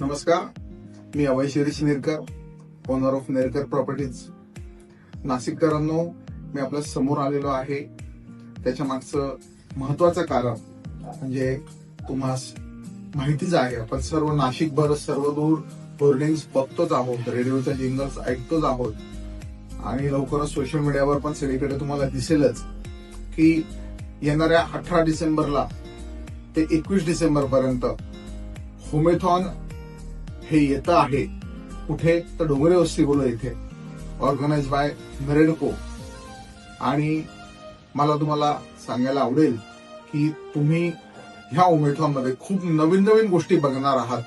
नमस्कार, मी Abhay Shirish Nerkar, owner of Nerkar properties. नाशिककरांनो, मी आपल्या समोर आलेलो आहे. त्याच्या मागचं महत्वाचं कारण म्हणजे तुम्हाला माहितीच आहे, आपण सर्व नाशिकभर सर्व दूर होर्डिंग्स बघतोच आहोत, रेडिओच्या जिंगल्स ऐकतोच आहोत आणि लवकरच सोशल मीडियावर पण सगळीकडे तुम्हाला दिसेलच की येणाऱ्या 18 डिसेंबरला ते 21 डिसेंबर पर्यंत होमेथॉन हे येतं आहे. कुठे तर डोंगरे वस्तीगृह इथे, ऑर्गनाइज बाय नरेडको. आणि मला तुम्हाला सांगायला आवडेल की तुम्ही ह्या होमेथॉन मध्ये खूप नवीन नवीन गोष्टी बघणार आहात.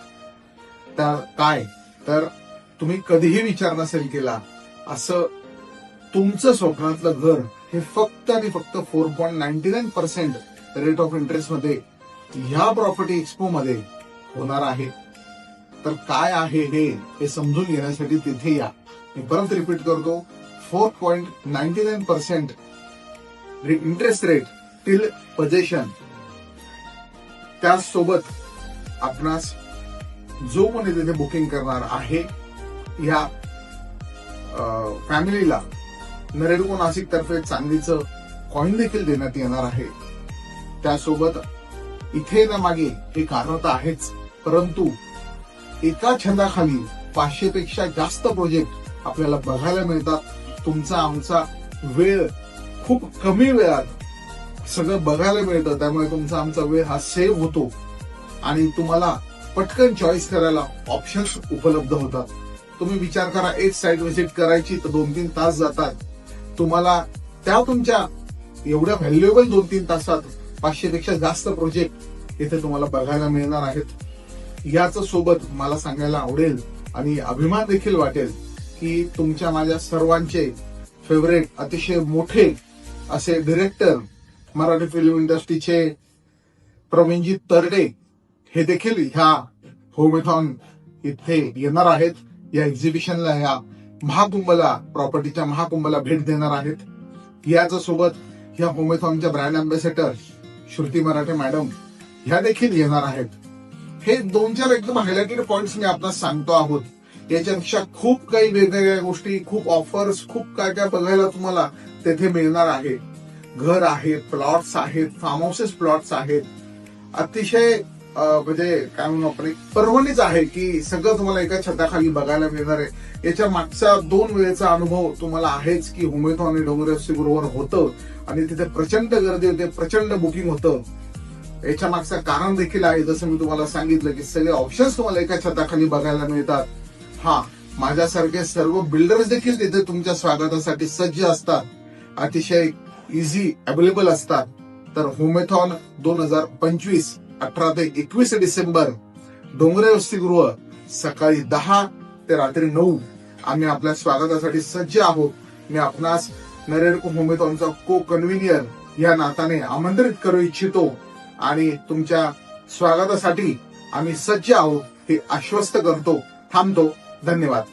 तर काय तर तुम्ही कधीही विचार नसेल केला असं तुमचं स्वप्नातलं घर हे फक्त आणि फक्त 4.99% रेट ऑफ इंटरेस्ट मध्ये ह्या प्रॉपर्टी एक्सपो मध्ये होणार आहे. तर काय आहे हे समजून घेण्यासाठी तिथे या. मी परत रिपीट करतो, 4.99% इंटरेस्ट रेट टिल पोजेशन. त्यासोबत आपणास जो कोणी तिथे बुकिंग करणार आहे या फॅमिलीला नरेडको नाशिक तर्फे चांदीचं कॉइन देखील देण्यात येणार आहे. त्यासोबत इथे ना मागे हे कारण तर आहेच, परंतु एका छंदाखाली 500 पेक्षा जास्त प्रोजेक्ट आपल्याला बघायला मिळतात. तुमचा आमचा वेळ खूप कमी वेळात सगळं बघायला मिळतं, त्यामुळे तुमचा आमचा वेळ हा सेव्ह होतो आणि तुम्हाला पटकन चॉईस करायला ऑप्शन्स उपलब्ध होतात. तुम्ही विचार करा, एक साईट व्हिजिट करायची तर 2-3 तास जातात. तुम्हाला त्या तुमच्या एवढ्या व्हॅल्युएबल 2-3 तासात 500 पेक्षा जास्त प्रोजेक्ट इथे तुम्हाला बघायला मिळणार आहेत. याच सोबत मला सांगायला आवडेल आणि अभिमान देखील वाटेल की तुमच्या माझ्या सर्वांचे फेवरेट अतिशय मोठे असे डिरेक्टर, मराठी फिल्म इंडस्ट्रीचे प्रवीणजी तरडे हे देखील ह्या होमेथॉन इथे येणार आहेत. या एक्झिबिशनला, या महाकुंभला, प्रॉपर्टीच्या महाकुंभला भेट देणार आहेत. याच सोबत या होमेथॉनच्या ब्रँड अँबॅसेडर श्रुती मराठे मॅडम ह्या देखील येणार आहेत. हे 2-4 एकदम हायलाइटेड पॉइंट्स मी आपल्याला सांगतो आहोत. याच्यापेक्षा खूप काही वेगवेगळ्या गोष्टी, खूप ऑफर्स, खूप काय काय बघायला तुम्हाला तेथे मिळणार आहे. घर आहे, प्लॉट्स आहेत, फार्म हाऊसेस प्लॉट्स आहेत. अतिशय म्हणजे काय म्हणू आपण, पर्वणीच आहे की सगळं तुम्हाला एका छताखाली बघायला मिळणार आहे. याच्या मागचा 2 वेळेचा अनुभव तुम्हाला आहेच की होमेथॉन आणि डोंगरे वस्तीगृहावर होतं आणि तिथे प्रचंड गर्दी होते, प्रचंड बुकिंग होतं. याच्या मागचं कारण देखील आहे, जसं मी तुम्हाला सांगितलं की सगळे ऑप्शन्स तुम्हाला एका छताखाली बघायला मिळतात. हा, माझ्यासारखे सर्व बिल्डर्स देखील तिथे तुमच्या स्वागतासाठी सज्ज असतात, अतिशय इझी अवेलेबल असतात. तर होमेथॉन 2025 18 ते 21 डिसेंबर, डोंगरे वसतिगृह, सकाळी 10 ते रात्री 9 आम्ही आपल्या स्वागतासाठी सज्ज आहोत. मी आपणास नरेडको होमेथॉनचा को कन्व्हिनियर या नात्याने आमंत्रित करू इच्छितो आणि तुमच्या स्वागतासाठी आम्ही सज्ज आहोत हे आश्वस्त करतो. थांबतो. धन्यवाद.